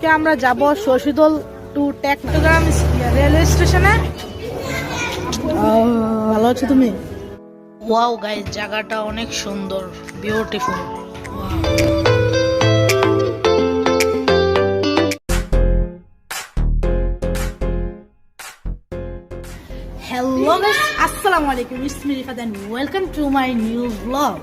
আমরা যাব Shashidal to Teknaf railway স্টেশনে। ভালো আছো তুমি? ওয়াও গাইস, জায়গাটা অনেক সুন্দর, বিউটিফুল। হ্যালো গাইস, আসসালামু আলাইকুম, it's me Rifat and welcome to my new blog.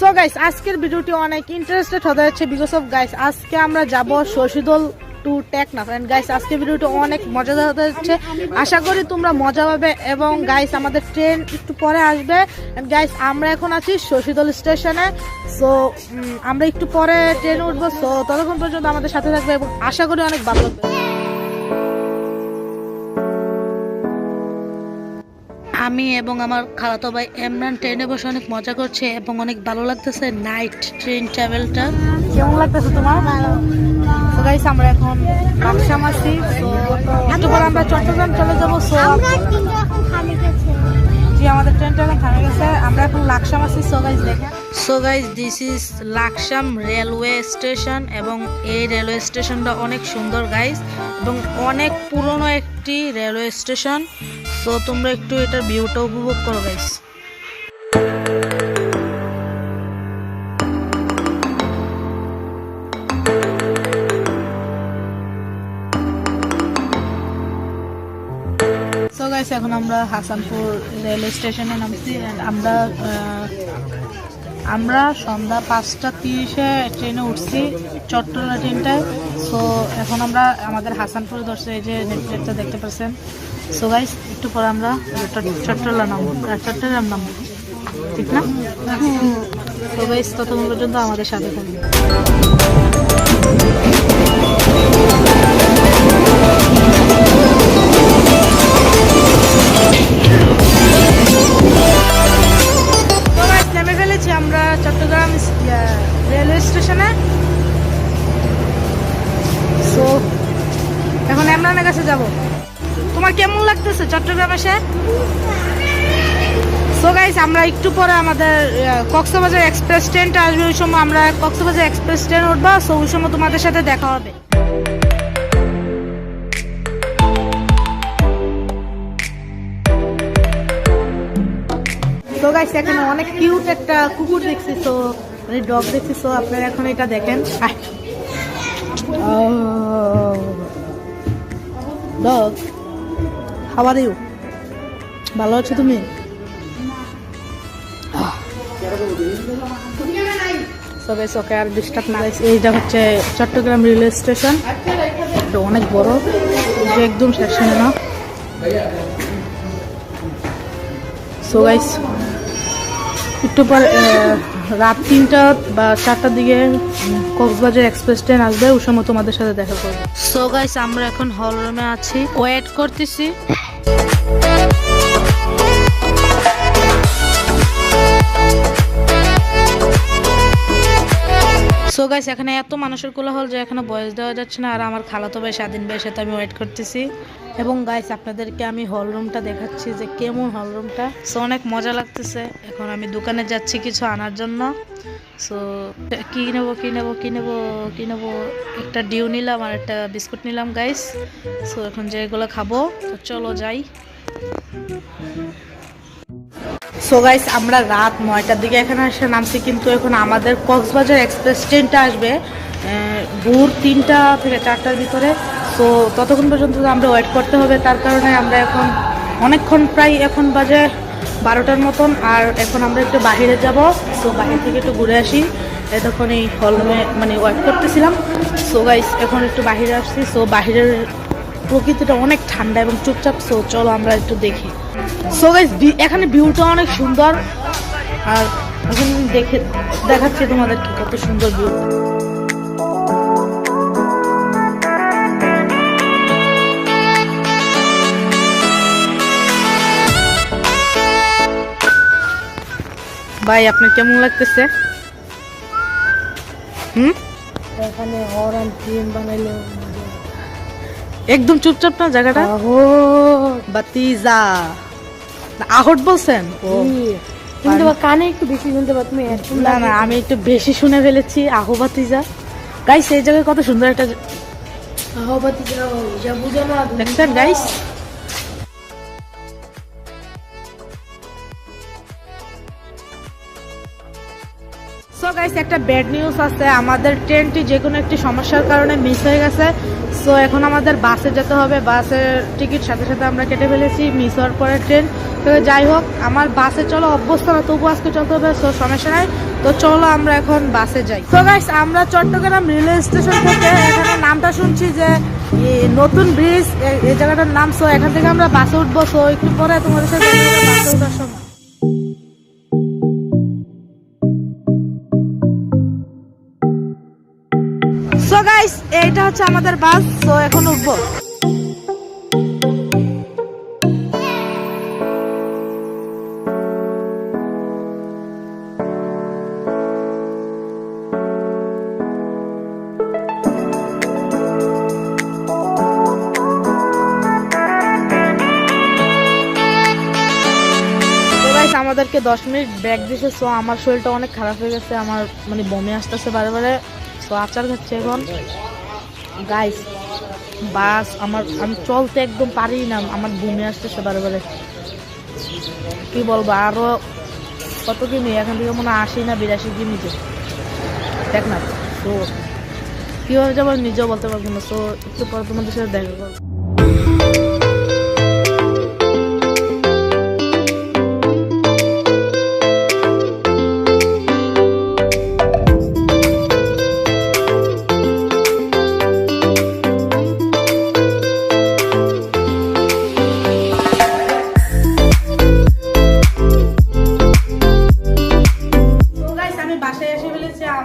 So guys, আজকের ভিডিওটি অনেক ইন্টারেস্টেড হতে যাচ্ছে বিকজ অফ গাইস আজকে আমরা যাব Shashidal to Teknaf and guys আজকে ভিডিওটি অনেক মজাদার হতে যাচ্ছে। আশা করি তোমরা মজা পাবে এবং গাইস আমাদের ট্রেন একটু পরে আসবে এন্ড গাইস আমরা এখন আছি শশীদল স্টেশনে। সো আমরা একটু পরে ট্রেনে উঠবো। সো ততক্ষণ পর্যন্ত আমাদের সাথে থাকবে এবং আশা করি অনেক ভালো লাগবে। আমি এবং আমার খালাতো ভাই এমরান ট্রেনে বসে অনেক মজা করছে এবং অনেক ভালো লাগতেছে নাইট ট্রেন ট্রাভেলটা। কেমন লাগতেছে তোমার? তো গাইস আমরা এখন লাকসাম আছি। তো একটু পরে আমরা চট্টগ্রাম চলে যাবো। সো জি, আমাদের ট্রেনটা এখন থামে গেছে, আমরা এখন লাকসাম আছি। সো গাইস দেখেন, so guys this is Laksam railway station এবং এই রেলওয়ে স্টেশনটা অনেক সুন্দর গাইস এবং অনেক পুরনো একটি রেলওয়ে স্টেশন। সো তোমরা একটু এটার ভিউটা উপভোগ করো গাইস। সো গাইস এখন আমরা হাসানপুর রেলওয়ে স্টেশনে নামছি। আমরা সন্ধ্যা 5:30-এ ট্রেনে উঠছি, চট্টগ্রাম ট্রেনটায়। সো এখন আমরা আমাদের হাসানপুরে ধরছি, এই যে নেটটা দেখতে পাচ্ছেন। সো গাইস একটু পরে আমরা চট্টগ্রাম নামবো, ঠিক না? সো গাইস ততক্ষণ পর্যন্ত আমাদের সাথে থাকবে। নেমে ফেলেছি আমরা চট্টগ্রাম রেলওয়ে স্টেশনে। সো এখন এমরানের কাছে যাব। তোমার কেমন লাগতেছে চট্টগ্রাম এসে? সো গাইস আমরা একটু পরে আমাদের কক্সবাজার এক্সপ্রেস ট্রেনটা আসবে, ওই সময় আমরা কক্সবাজার এক্সপ্রেস ট্রেন উঠবো। সো ওই সময় তোমাদের সাথে দেখা হবে। তো গাইস এখানে অনেক কিউট একটা কুকুর দেখছি, তো মানে ডগ দেখছি। সো আপনারা এখন এটা দেখেন। Dog, how are you? ভালো আছো তুমি? সো গাইস ওকে আর ডিস্টার্ব না গাইস। এইটা হচ্ছে চট্টগ্রাম রেলওয়ে স্টেশন, এটা অনেক বড়, যে একদম সেকশনে না। সো গাইস একটু পর রাত 3টা বা 4টার দিকে কক্সবাজার এক্সপ্রেস ট্রেন আসবে, ওই সময় তোমাদের সাথে দেখা করবো। সো গাইস আমরা এখন হল রুমে আছি, ওয়েট করতেছি। সো গাইস এখানে এত মানুষের কোলাহল যে এখানে বয়স দেওয়া যাচ্ছে না। আর আমার খালাতো ভাই স্বাধীন ভাইয়ের সাথে আমি ওয়েট করতেছি এবং গাইস আপনাদেরকে আমি হল রুমটা দেখাচ্ছি যে কেমন হল রুমটা। সো অনেক মজা লাগতেছে। এখন আমি দোকানে যাচ্ছি কিছু আনার জন্য। সো কি নেবো, একটা ডিউ নিলাম আর একটা বিস্কুট নিলাম গাইস। সো এখন যেগুলো খাবো, তো চলো যাই। সো গাইস আমরা রাত 9টার দিকে এখানে এসে নামছি, কিন্তু এখন আমাদের কক্সবাজার এক্সপ্রেস ট্রেনটা আসবে ভোর 3টা থেকে 4টার ভিতরে। সো ততক্ষণ পর্যন্ত আমরা ওয়েট করতে হবে, তার কারণে আমরা এখন অনেকক্ষণ, প্রায় এখন বাজে 12টার মতন। আর এখন আমরা একটু বাহিরে যাব। সো বাহির থেকে একটু ঘুরে আসি, এতক্ষণ এই হলরুমে মানে ওয়েট করতেছিলাম। সো গাইস এখন একটু বাহিরে আসছি। সো বাহিরের প্রকৃতিটা অনেক ঠান্ডা এবং চুপচাপ। সো চলো আমরা একটু দেখি। সো গাইস এখানে ভিউটা অনেক সুন্দর, আর এখন দেখাচ্ছি তোমাদেরকে কত সুন্দর ভিউ। ভাই আপনার কেমন লাগতেছে? এখানে হর্ন ট্রেন বানাইলে একদম চুপচাপ না জায়গাটা? বাতিজা আহট বলছেন? কিন্তু কানে একটু বেশি শুনতে পাচ্ছি। না আমি একটু বেশি শুনে ফেলেছি। আহো বাতিজা গাইস, এই জায়গায় কত সুন্দর একটা দেখছেন গাইস? সো গাইস, একটা ব্যাড নিউজ আছে, আমাদের ট্রেনটি যে কোনো একটি সমস্যার কারণে মিস হয়ে গেছে। সো এখন আমাদের বাসে যেতে হবে, বাসের টিকিট সাথে সাথে আমরা কেটে ফেলেছি মিস হওয়ার পরে ট্রেন। তো যাই হোক, আমার বাসে চলো অভ্যস্ত না, তবু আজকে চলতে হবে, সো সমস্যা নাই। তো চলো আমরা এখন বাসে যাই। তো গাইস, আমরা চট্টগ্রাম রেলওয়ে স্টেশন থেকে এখানে নামটা শুনছি যে নতুন ব্রিজ, এই জায়গাটার নাম। সো এখান থেকে আমরা বাসে উঠবো। সো একটু পরে তোমাদের সাথে বাসে উঠার সময়। সো গাইস, এইটা হচ্ছে আমাদের বাস। সো এখন উঠবো। আমাদেরকে 10 মিনিট ব্রেক দিয়েছে। সো আমার শরীরটা অনেক খারাপ হয়ে গেছে, আমার মানে বমি আসতেছে বারে বারে। সো আচার খাচ্ছে এখন গাইস। বাস আমি চলতে একদম পারি না, আমার বমি আসতেছে বারে বারে। কি বলবো, আরো কত কিমি, এখান থেকে মনে হয় 80 না 82 কিমিতে দেখ না। তো কীভাবে যাবো নিজেও বলতে পারবো না। তো একটু পরে তোমাদের সাথে দেখা করবো।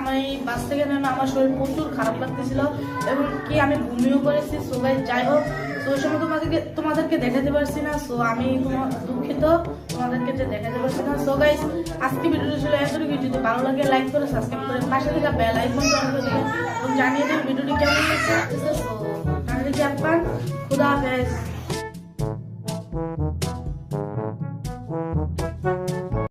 আমি বাস থেকে নেমে আমার শরীর প্রচুর খারাপ লাগতেছিল এবং কি আমি ঘুমিয়েও করেছি। সো গাইস, যাই হোক, তো ওই সময় তোমাদেরকে দেখাতে পারছি না। সো আমি দুঃখিত তোমাদেরকে যে দেখাতে পারছি না। সো গাইস, আজকে ভিডিওটা ছিল এতটুকু। যদি ভালো লাগে লাইক করে সাবস্ক্রাইব করে পাশে থাকা বেল আইকনটা অন করে দিবেন এবং জানিয়ে দিন ভিডিওটি কেমন লাগছে। সো তাহলে কি আপনার খুদা হাফেজ।